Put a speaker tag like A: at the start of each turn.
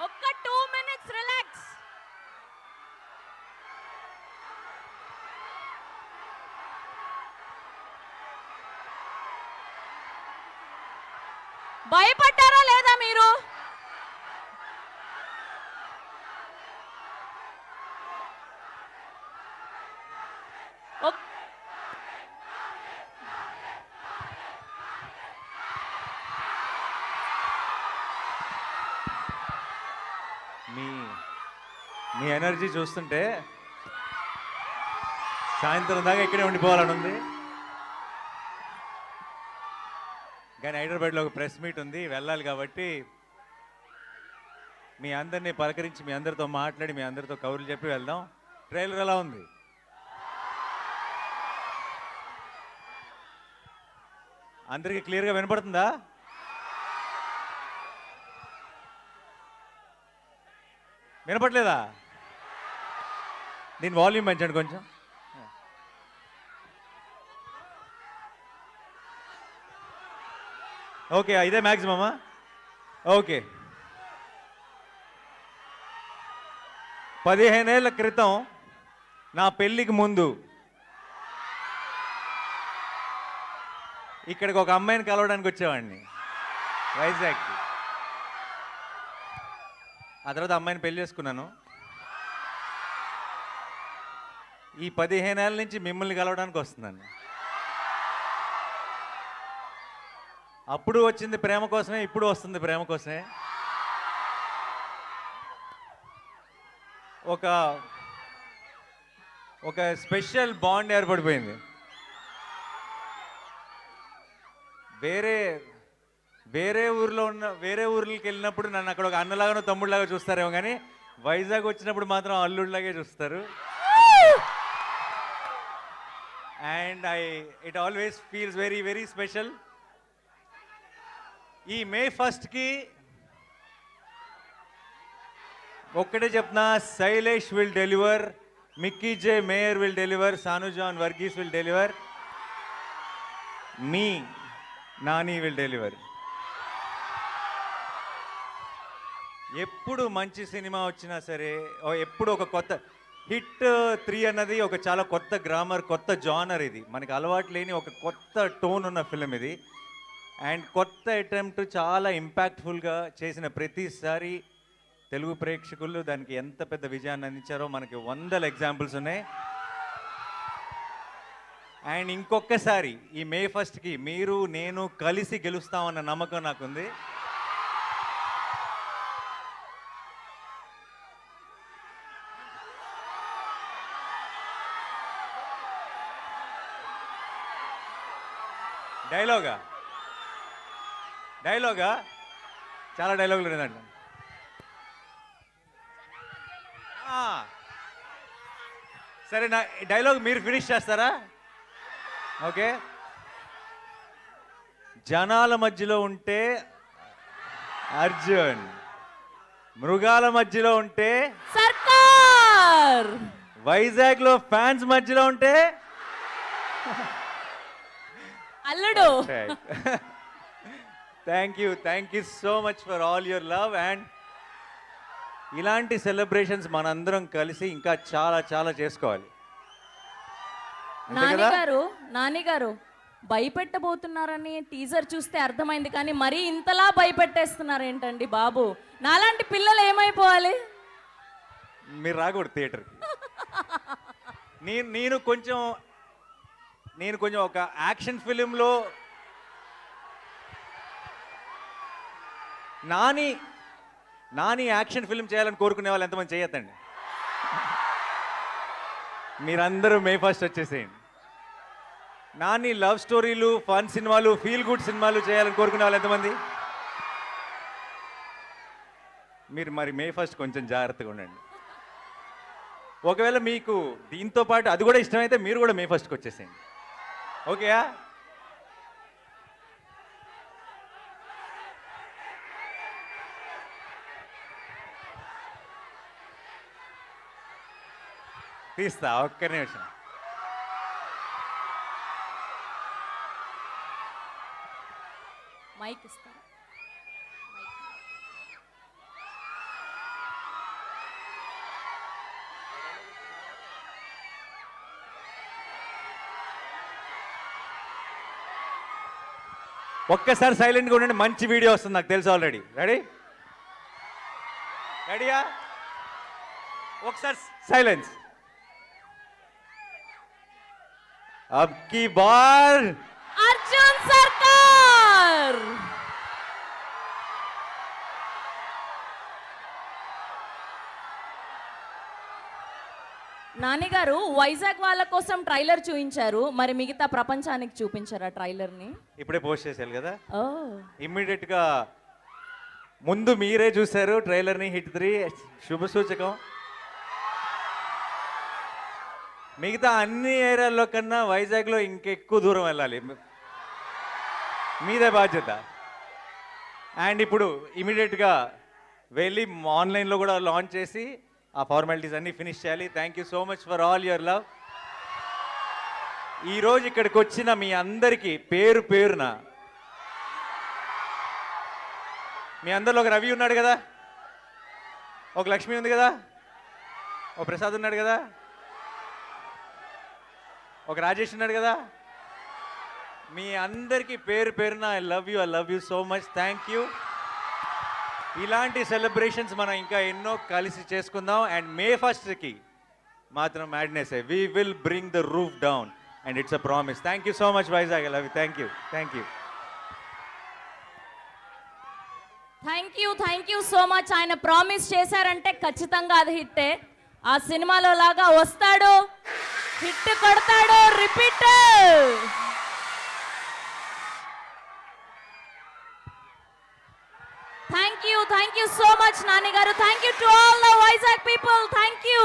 A: ఒక్క 2 minutes relax. భయపడ్డారా లేదా మీరు?
B: మీ ఎనర్జీ చూస్తుంటే సాయంత్రం దాకా ఇక్కడే ఉండిపోవాలని ఉంది. కానీ హైదరాబాద్లో ఒక ప్రెస్ మీట్ ఉంది, వెళ్ళాలి. కాబట్టి మీ అందరినీ పలకరించి మీ అందరితో మాట్లాడి మీ అందరితో కబుర్లు చెప్పి వెళ్దాం. ట్రైలర్ ఎలా ఉంది? అందరికీ క్లియర్గా వినపడుతుందా? వినపట్లేదా? దీని వాల్యూమ్ పెంచండి కొంచెం. ఓకే, ఇదే మ్యాక్సిమమా? ఓకే. 15 ఏళ్ల క్రితం నా పెళ్ళికి ముందు ఇక్కడికి ఒక అమ్మాయిని కలవడానికి వచ్చేవాడిని, వైజాగ్కి. ఆ తర్వాత అమ్మాయిని పెళ్లి చేసుకున్నాను. ఈ 15 ఏళ్ళ నుంచి మిమ్మల్ని కలవడానికి వస్తున్నాను. అప్పుడు వచ్చింది ప్రేమ కోసమే, ఇప్పుడు వస్తుంది ప్రేమ కోసమే. ఒక స్పెషల్ బాండ్ ఏర్పడిపోయింది. వేరే ఊర్లకి వెళ్ళినప్పుడు నన్ను అక్కడ ఒక అన్నలాగానో తమ్ముడిలాగా చూస్తారేమో, కానీ వైజాగ్ వచ్చినప్పుడు మాత్రం అల్లుడిలాగే చూస్తారు. And it always feels very very special. ఈ May 1కి ఒక్కటే చెప్తున్నా, Shailesh will deliver, Mickey J Meyer will deliver, Sanu John Varghese will deliver, మీ నాని విల్ డెలివర్. ఎప్పుడు మంచి సినిమా వచ్చినా సరే, ఎప్పుడు ఒక కొత్త హిట్ 3 అన్నది ఒక చాలా కొత్త గ్రామర్, కొత్త జానర్. ఇది మనకి అలవాటు లేని ఒక కొత్త టోన్ ఉన్న ఫిలిం ఇది. అండ్ కొత్త అటెంప్ట్, చాలా ఇంపాక్ట్ఫుల్గా చేసిన ప్రతిసారి తెలుగు ప్రేక్షకులు దానికి ఎంత పెద్ద విజయాన్ని అందించారో మనకి 100 ఎగ్జాంపుల్స్ ఉన్నాయి. అండ్ ఇంకొకసారి ఈ May 1కి మీరు నేను కలిసి గెలుస్తామన్న నమ్మకం నాకుంది. డైలాగా చాలా డైలాగులు లేదండి. సరే, నా డైలాగ్ మీరు ఫినిష్ చేస్తారా? ఓకే. జనాల మధ్యలో ఉంటే అర్జున్, మృగాల మధ్యలో ఉంటే
A: సర్కార్,
B: వైజాగ్లో ఫ్యాన్స్ మధ్యలో ఉంటే
A: అల్లుడు.
B: Thank you so much for all your love. And ఇలాంటి సెలబ్రేషన్స్ మనందరం కలిసి ఇంకా చాలా చాలా చేసుకోవాలి.
A: నానిగారు భయపెట్టబోతున్నారని టీజర్ చూస్తే అర్థమైంది, కానీ మరీ ఇంతలా భయపెట్టేస్తున్నారు ఏంటండి బాబు? నాలాంటి పిల్లలు ఏమైపోవాలి?
B: మీరు రాకూడదు థియేటర్కి. నేను కొంచెం ఒక యాక్షన్ ఫిలింలో నాని యాక్షన్ ఫిల్మ్ చేయాలని కోరుకునే వాళ్ళు ఎంతమంది చేయొద్దండి. మీరందరూ May 1 వచ్చేసేయండి. నాని లవ్ స్టోరీలు, ఫన్ సినిమాలు, ఫీల్ గుడ్ సినిమాలు చేయాలని కోరుకునే వాళ్ళు ఎంతమంది? మీరు మరి May 1 కొంచెం జాగ్రత్తగా ఉండండి. ఒకవేళ మీకు దీంతో పాటు అది కూడా ఇష్టమైతే మీరు కూడా May 1కి వచ్చేసేయండి. ఓకేయా? తీస్తా, ఒక్క నిమిషం.
A: మైక్ ఇస్తా.
B: ఒక్కసారి సైలెంట్గా ఉండండి, మంచి వీడియో వస్తుంది నాకు తెలుసు ఆల్రెడీ. రెడీయా? ఒకసారి సైలెన్స్. అబ్ కీ బార్
A: అర్జున్ సర్కార్. నానిగారు వైజాగ్ వాళ్ళ కోసం ట్రైలర్ చూపించారు, మరి మిగతా ప్రపంచానికి చూపించారా ట్రైలర్ ని?
B: ఇప్పుడే పోస్ట్ చేశారు కదా,
A: ఓ
B: ఇమ్మీడియట్ గా ముందు మీరే చూశారు ట్రైలర్ ని. హిట్ 3 శుభ సూచకం. మిగతా అన్ని ఏరియాల్లో కన్నా వైజాగ్లో ఇంకెక్కువ దూరం వెళ్ళాలి, మీదే బాధ్యత. అండ్ ఇప్పుడు ఇమీడియట్గా వెళ్ళి ఆన్లైన్లో కూడా లాంచ్ చేసి ఆ ఫార్మాలిటీస్ అన్నీ ఫినిష్ చేయాలి. Thank you so much for all your love. ఈరోజు ఇక్కడికి వచ్చిన మీ అందరికీ పేరు పేరున, మీ అందరిలో ఒక రవి ఉన్నాడు కదా, ఒక లక్ష్మి ఉంది కదా, ఒక ప్రసాద్ ఉన్నాడు కదా, ఒక రాజేష్ ఉన్నాడు కదా, మీ అందరికీ పేరు పేరున I love you so much. Thank you. ఇలాంటి సెలబ్రేషన్స్ మనం ఇంకా ఎన్నో కలిసి చేసుకుందాం. అండ్ మే 1కి మాత్రం madness, we will bring the roof down and it's a promise. Thank you so much Vizag, I love you. Thank you.
A: Thank you so much. ఆయన promise చేశారంటే ఖచ్చితంగా అది హిట్టే. ఆ సినిమాలో లాగా వస్తాడు, హిట్ కొడతాడు, repeat. Thank you so much Nani గారు. Thank you to all the Vizag people. Thank you.